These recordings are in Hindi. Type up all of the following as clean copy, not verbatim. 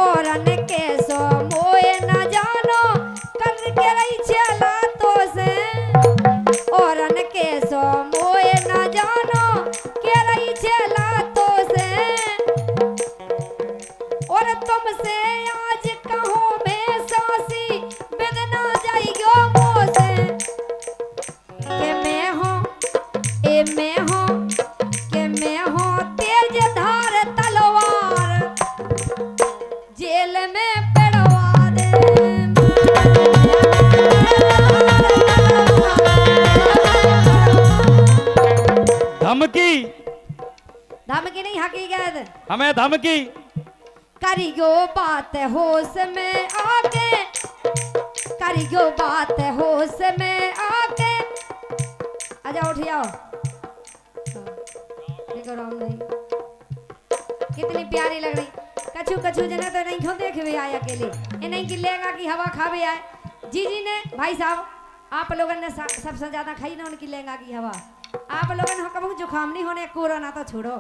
और के सो मोए न जानो कर के रही चला तो से और के सो मोए न जानो के रही चला तो से और तुमसे आज कहूँ मैं सासी बिदना जाइयो मोसे के मैं हूँ ए मैं हूँ के मैं हूँ तेज धार तलवार जेल में पड़वा दे धमकी धमकी नहीं हकीकत हमें धमकी करियो बात होश में आके करियो बात होश में आके आजा उठ जाओ देखो राम नहीं कितनी प्यारी लग रही कछु कछु जना तो नहीं क्यों देखे हुए आए अकेले ये नहीं कि लेगा कि हवा खावे आए जी ने भाई साहब आप लोगों ने सबसे ज्यादा खाई ना उनकी लेगा की हवा आप लोगों ने कभी जुकाम नहीं होने कोरोना तो छोड़ो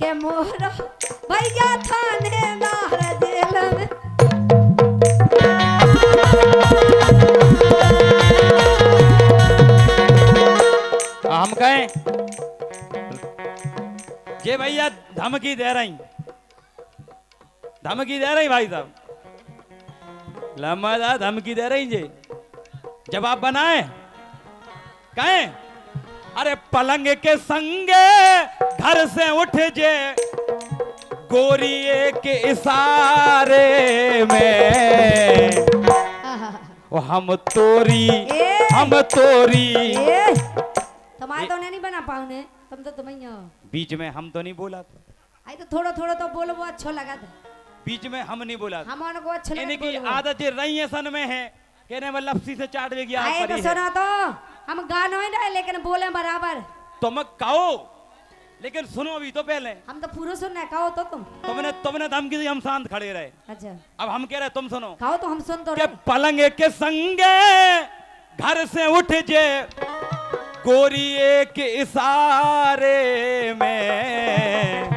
के मोहरा भैया थानेदार जेल में हम कहें ये भैया धमकी दे रही भाई साहब लम्बा धमकी दे रही जी जवाब बनाए कहें अरे पलंग के संगे घर से उठ जे गोरिये के इशारे में वो हम तोरी तुम्हारे तो नहीं बना पाऊने तुम तो तुम्हें बीच में हम तो नहीं बोला था आई तो थोड़ा थोड़ा तो बोलो वो अच्छा लगा था बीच में हम नहीं बोला हम को अच्छा लगा की आदत रही है सन में है कहने में लपसी से चाट देगी आए तो सुना तो हम गाना ही ना लेकिन बोले बराबर तुम कहो लेकिन सुनो अभी तो पहले हम तो पूरा सुनना कहो तो तुमने धमकी दी हम शांत खड़े रहे अच्छा अब हम कह रहे तुम सुनो कहो तो हम सुन तो के पलंग के संगे घर से उठ जे गोरिये के इशारे में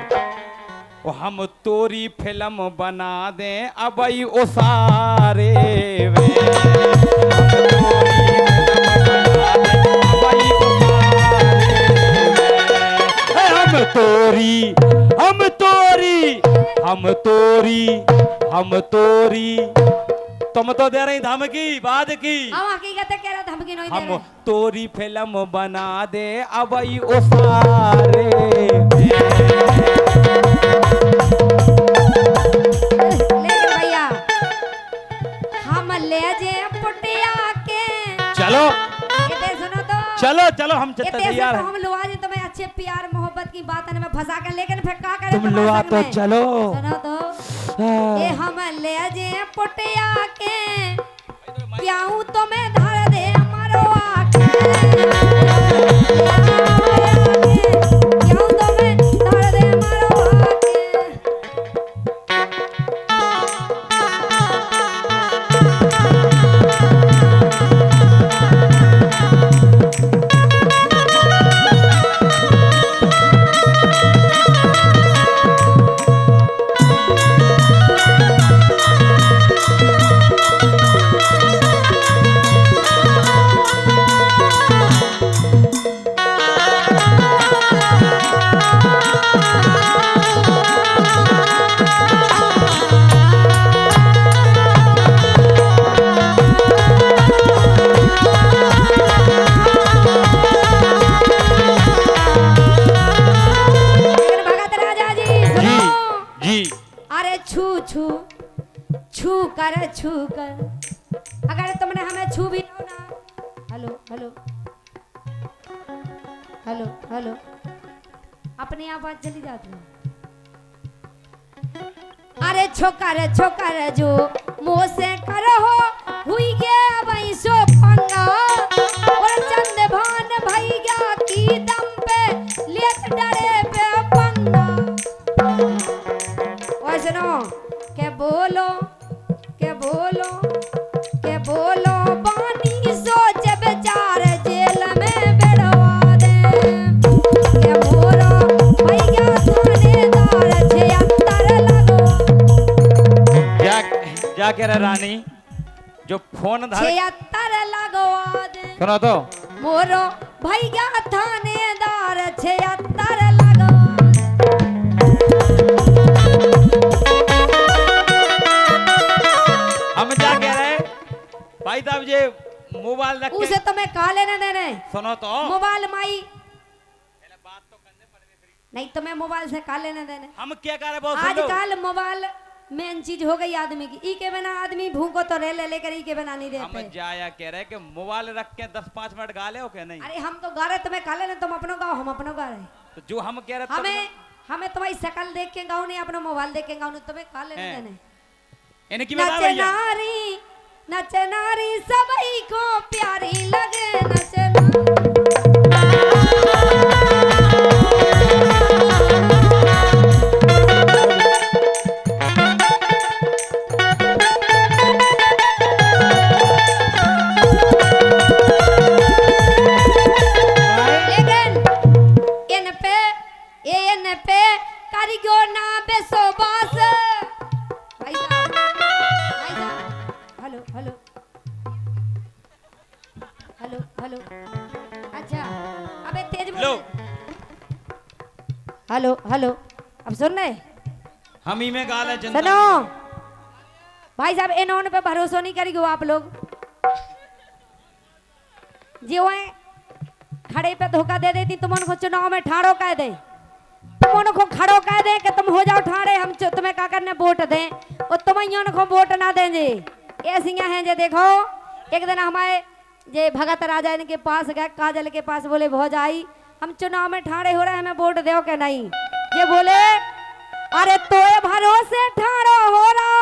वो हम तोरी फिल्म बना दें अबई उसारे में हम तोरी तुम तो दे रही धमकी बाद की हकीकत कह रहा धमकी नहीं दे हम तोरी फिल्म बना दे अबई उसारे लेकिन भैया हम ले जे पुटिया के चलो ये सुनो तो चलो हम तैयार हैं हम लुआ जे तुम्हें अच्छे प्यार मोहब्बत की बात में फंसा कर लेकिन फिर क्या करें तुम लुआ तो चलो सुनो तो ये हम ले जे पुटिया के क्यों तुम्हें धर दे मारो आके क्यों तुम्हें धर दे मारो आके छू कर अगर तुमने हमें छू भी लो ना हेलो हेलो हेलो हेलो अपनी आवाज चली जाती है अरे छोकर जो मुँह से करो हुई गया भाई सो पंगा और चंद भान भैया की दम पे लेत डरे पे पंगा और सुनो के बोलो पानी सोच बेचार जेल में बेड़वा दे के मोरा भैया थानेदार 76 लगो क्या कह रहे रानी जो फोन धर 76 लगवा दे सुनो तो मोरो भैया थानेदार 76 लगवा हम क्या कह रहे भाई साहब ये मोबाइल रख उसे तुम्हें कहा लेने देने सुनो तो मोबाइल माई नहीं तुम्हें मोबाइल से कहा लेने देने हम क्या कह रहे बहुत सुन लो। आजकल मोबाइल मेन चीज हो गई आदमी की ई के बिना आदमी भूखो तो रह ले लेकर ई के बिना नहीं हम रहते जाया कह रहे कि मोबाइल रख के 10-5 मिनट गा ले हो क्या नहीं अरे हम तो गा रहे तुम्हें कहा लेने तुम अपनों गाओ हम अपनों गा रहे तो जो हम कह रहे हमें हमें तुम्हारी शकल देख के गाओ नहीं अपना मोबाइल देख के गाओ नहीं तुम्हें कहा लेने हैं। देने इनकी बता भैया नच नारी सबई को प्यारी लगे नच लेकिन इन पे कारीगर ना बेसोबास भाई साहब हेलो हेलो हेलो हेलो अच्छा अबे तेज लो बोल हेलो हेलो अब सुन रहे हम ही में गाल है जनता सुनो भाई साहब इन्होंने पे भरोसा नहीं करेंगे आप लोग जो है खड़े पे धोखा दे देती तुम उनको चुनाव में ठाड़ो कह दे तुम उनको खड़ो कह दे कि तुम हो जाओ ठाड़े हम तुम्हें क्या करने वोट दें और तुम उनको वोट ना देंगे ऐसी हैं जे देखो एक दिन हमारे जे भगत राजा इनके पास गए काजल के पास बोले भौजाई हम चुनाव में ठाड़े हो रहे हैं हमें वोट दो के नहीं ये बोले अरे तोए भरोसे ठाड़ो हो रहा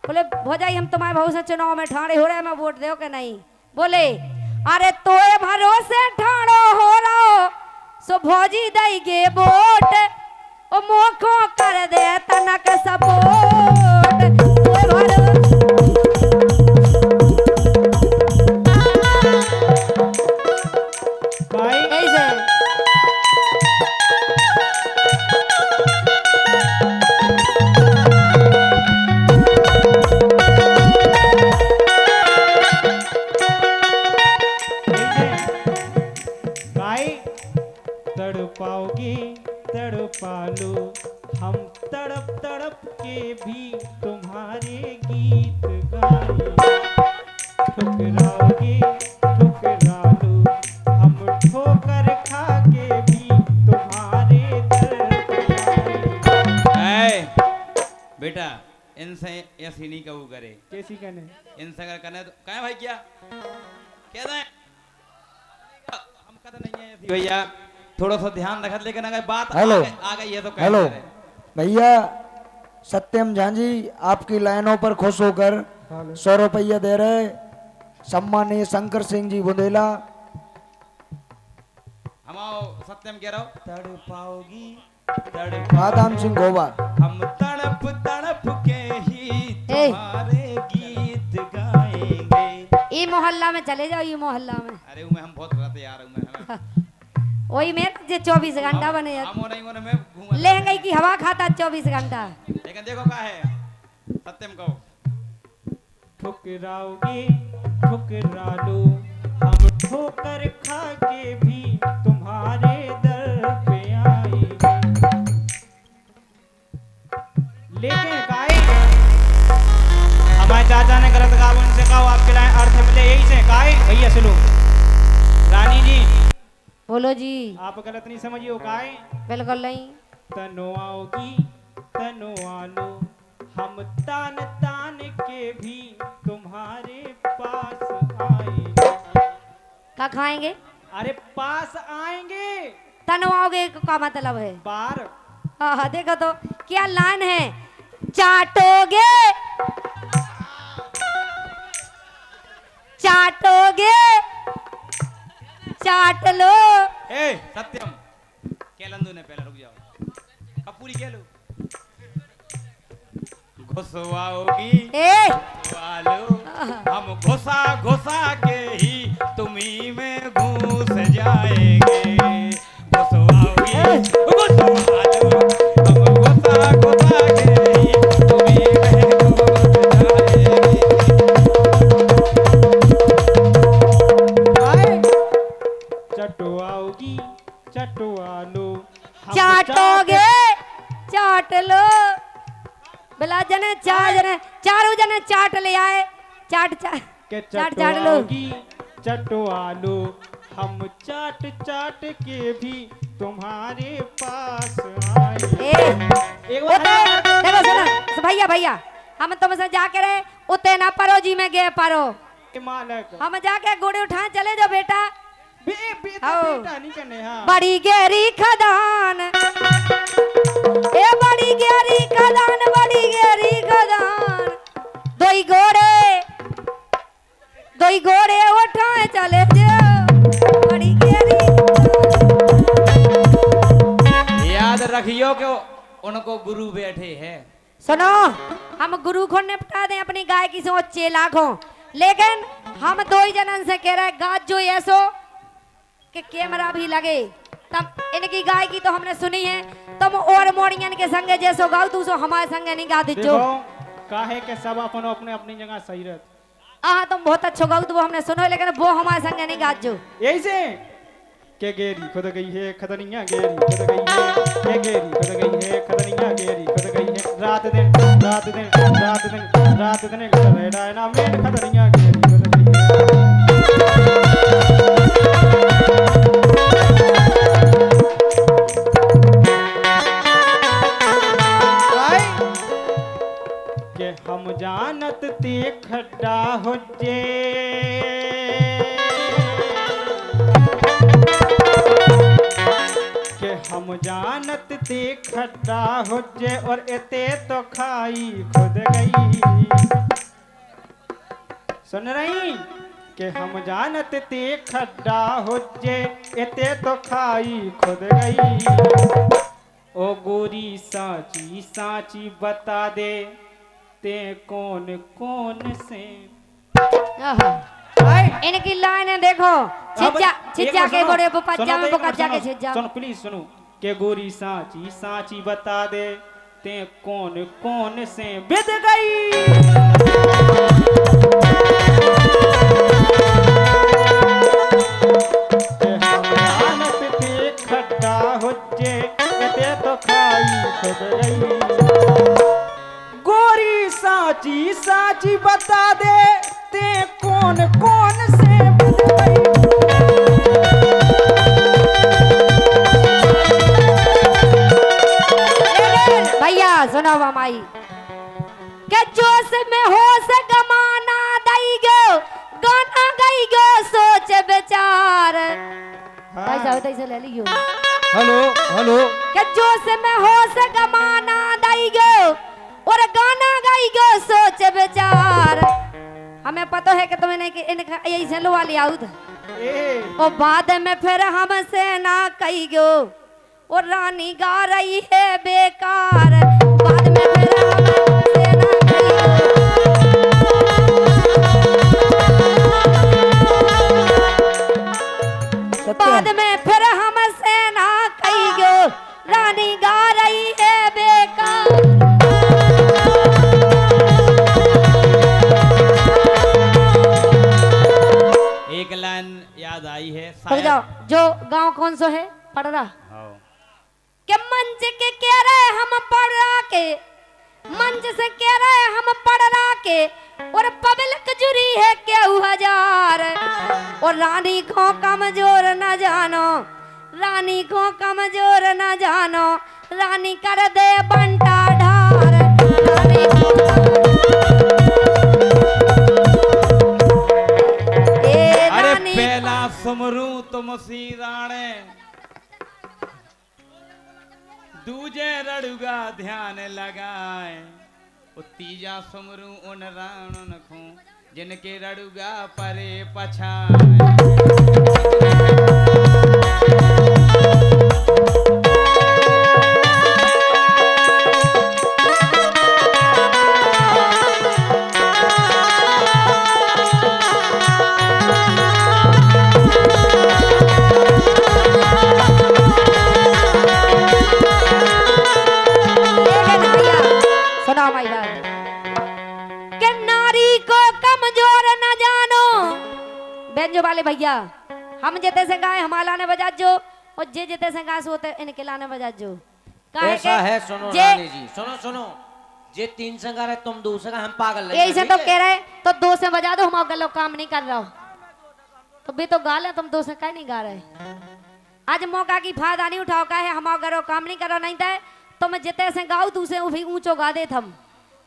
बोले भौजाई हम तुम्हारे भरोसे चुनाव में ठाड़े हो रहे हैं हमें वोट दो के नहीं बोले अरे तोए भरोसे ठाड़ो हो रहा सो भौजी दई गे वोट ओ मोखो कर दे तनक सपोर्ट तोए भरोसे भाई ऐसे भाई तड़पाओगी तड़पा लो हम तड़प तड़प के भी तुम्हारे गीत गाए ठुकराओगे ठुकरा लो हम ठोकर खा के भी तुम्हारे दर पे आए। ऐ, बेटा इनसे ऐसी नहीं कहू करे कैसी कहने इनसे अगर करने तो कहे भाई क्या कह रहे हम कहते नहीं है ऐसी भैया थोड़ा सा ध्यान रखत लेकिन अगर बात हेलो। आ गई है तो कह हेलो रहे। भैया सत्यम झांझी आपकी लाइनों पर खुश होकर 100 रुपया दे रहे सम्मानीय शंकर सिंह जी बुंदेला हम आओ सत्यम कह रहा हूँ तड़पाओगी आदाम सिंह गोवा हम तड़प तड़प के ही तुम्हारे गीत गाएंगे ई मोहल्ला में चले जाओ ये मोहल्ला में अरे उमे हम बहुत रहते यार उमे वही में जे 24 घंटा बने हम नहीं होने में घूम लहंगाई की हवा खाता 24 घंटा लेकिन देखो क्या है सत्यम कहो ठुकराओगे ठुकरा लो हम ठोकर खा के भी तुम्हारे दर पे आएंगे लेकिन गाय हमारे चाचा ने गलत कहा उनसे कहा आपके लाए अर्थ मिले यही से गाय भैया सुनो रानी जी बोलो जी आप गलत नहीं समझिए गाय बिल्कुल नहीं तनो आओगी तनो आलो हम तान तान के भी तुम्हारे पास आएंगे क्या खाएंगे अरे पास आएंगे तनवाओगे का मतलब है बार हाँ हाँ देखो तो क्या लाइन है चाटोगे चाटोगे चाट लो ए सत्यम केलंदू ने पहले रुक जाओ कपूरी केलो घुसवाओगी ए वालो हम घुसा घुसा के ही तुम्ही में घुस जाएंगे घुसवाओगी घुसवालो हम घुसा घुसा के ही तुम्ही में घुस बोला जने चार जने चारों जने चाट ले आए चाट के चाट चाट लो चटो आलू हम चाट चाट के भी तुम्हारे पास आए। एक बार देखो सुनो भैया भैया हम तुमसे जाके रहे उते ना परो जी में गे परो मालक हम जाके गोड़े उठा चले जाओ बेटा बेटा नहीं करने। हाँ बड़ी गहरी खदान ए बड़ी गहरी खदान बड़ी गहरी खदान दोई घोड़े उठाए चले जाओ बड़ी गहरी याद रखियो कि उनको गुरु बैठे हैं। सुनो हम गुरु को निपटा दें अपनी गाय की सोच चेला को लेकिन हम दो ही जनन से कह रहे गाज जो ऐसो कि कैमरा भी लगे तब इनकी गाय की तो हमने सुनी है तुम और मोड़ियन के संगे जैसो गाओ तू सो हमारे संगे नहीं गा दीजो काहे के सब अपन अपने अपनी जगह सही रहत। हाँ तुम बहुत अच्छो गाओ तो वो हमने सुनो लेकिन वो हमारे संगे नहीं गाजो यही से के गेरी खुद गई है खदनिया गेरी खुद गई है के गेरी खुद गई है खदनिया गेरी खुद गई है रात दिन रात दिन रात दिन रात दिन रेडा ना मेन खदनिया गेरी खुद गई है के हम जानत ते खड्डा हो जे के हम जानत ते खड्डा हो जे और एते तो खाई खुद गई। सुन रही के हम जानत ते खड्डा हो जे एते तो खाई खुद गई। ओ गोरी साची साची बता दे ते कौन कौन से इनकी लाइन देखो छिज्जा छिज्जा के बड़े बपज्जा में बकज्जा के छिज्जा सुन प्लीज सुनो के गोरी साची साची बता दे ते कौन कौन से बिद गई। खड्डा हो जे ते तो खाई खुद गई। गोरी साची साची बता दे ते कौन कौन से बिद गई। भैया सुनो माई के जोश में होश गमाना दई गो गाना गई गो सोच विचार भाई साहब तैसे ले लियो हेलो हेलो के जोश में होश गमाना दई गो और गाना गई गो सोच विचार हमें पता है कि तुम्हें नहीं इनका यही से लो वाली आउद और बाद में फिर हमसे ना कही गो और रानी गा रही है बेकार बाद में फिर हमसे ना कही गो बाद में फिर हमसे ना कही गो रानी गा रही है बेकार। एक लाइन याद आई है रुक जाओ जो गांव कौन सो है पढ़ रहा हाँ। के मंच के कह रहे हम पढ़ रहा के मंच से कह रहे हम पढ़ रहा के और पब्लिक जुरी है केहू हजार और रानी को कमजोर न जानो रानी को कमजोर न जानो रानी कर दे बंटा ढार रानी को अरे पहला सुमरू तुम सीराणे दूजे रड़ुगा ध्यान लगाए तीजा सुमरू उन राणन खो जिनके रड़ुगा परे पछाए। सुना माई बात कि नारी को कमजोर न जानो बेंजो वाले भैया हम जेते से गाए हमारा लाने बजा जो और जे जेते से गाए सोते इनके लाने बजा जो ऐसा है। सुनो रानी जी सुनो सुनो जे 3 से गा रहे तुम 2 से गा, हम पागल लगे यही से तो कह रहे तो 2 से बजा दो, हम गलो काम नहीं कर रहा हो तो भी तो गा ले, तुम 2 से कहीं नहीं गा रहे। आज मौका की फायदा नहीं उठाओ, का है हम गरो काम नहीं करो, नहीं था तो मैं जिते से गाऊ दूसरे भी ऊंचो गा दे थम,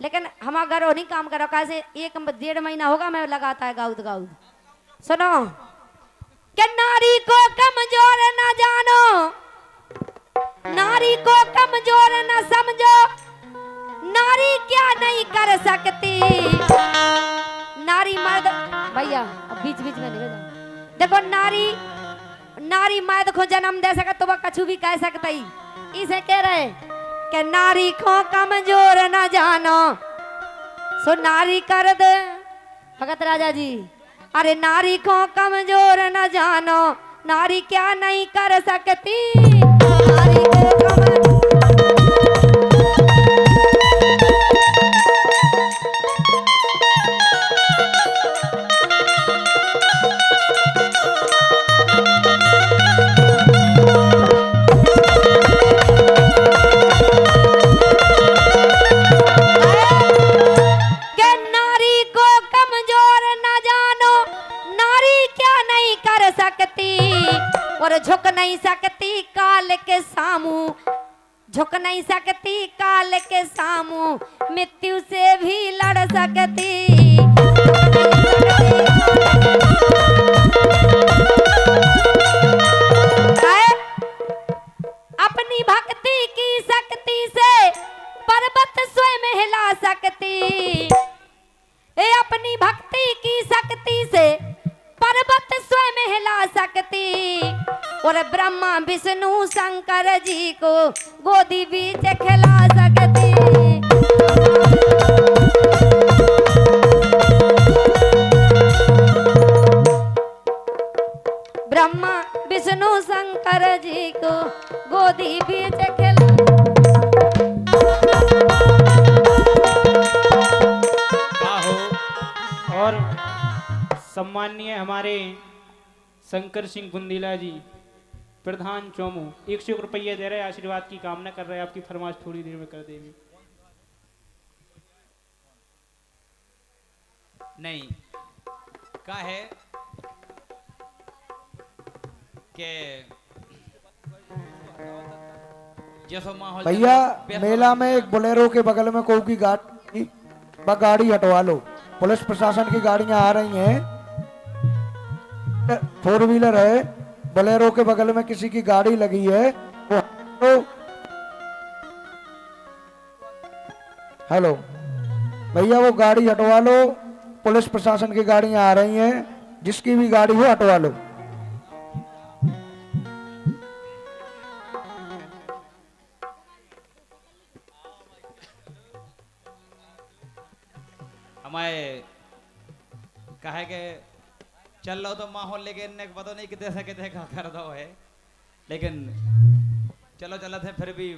लेकिन हम घरों नहीं काम करो, कैसे 1-1.5 महीना होगा मैं लगाता है गाउद गाउद। सुनो कि नारी को कमजोर न जानो, नारी को कमजोर न समझो, नारी क्या नहीं कर सकती। नारी मर्द भैया अब बीच बीच में नहीं देखो, नारी नारी मर्द को जन्म दे सके तो वह कछु भी कह सकती, इसे कह रहे कि नारी को कमजोर न जानो, सो नारी कर दे भगत राजा जी। अरे नारी को कमजोर न जानो, नारी क्या नहीं कर सकती, नारी को और झुक नहीं सकती काल के सामू, झुक नहीं सकती काल के सामू, मृत्यु से भी लड़ सकती। अपनी भक्ति की शक्ति से पर्वत स्वयं हिला सकती, अपनी भक्ति की शक्ति से पर्वत स्वयं हिला सकती, और ब्रह्मा विष्णु शंकर जी को गोदी बीच खिला सकती। ब्रह्मा विष्णु शंकर जी को गोदी बीच खिला। और सम्माननीय हमारे शंकर सिंह बुंदीला जी प्रधान चोमू 100 रुपये दे रहे, आशीर्वाद की कामना कर रहे हैं, आपकी फरमाइश थोड़ी देर में कर देंगे। नहीं का है के जैसा माहौल भैया मेला में एक बोलेरो के बगल में कोई की गाड़ी हटवा लो, पुलिस प्रशासन की गाड़ियां आ रही हैं, 4 व्हीलर है, बोलेरो के बगल में किसी की गाड़ी लगी है वो तो हेलो भैया वो गाड़ी हटवा लो, पुलिस प्रशासन की गाड़ियां आ रही हैं, जिसकी भी गाड़ी हो हटवा लो। हमारे कहे के चल लो तो माहौल लेके पता नहीं कितने से कितने का कर दो है, लेकिन चलो चलो थे फिर भी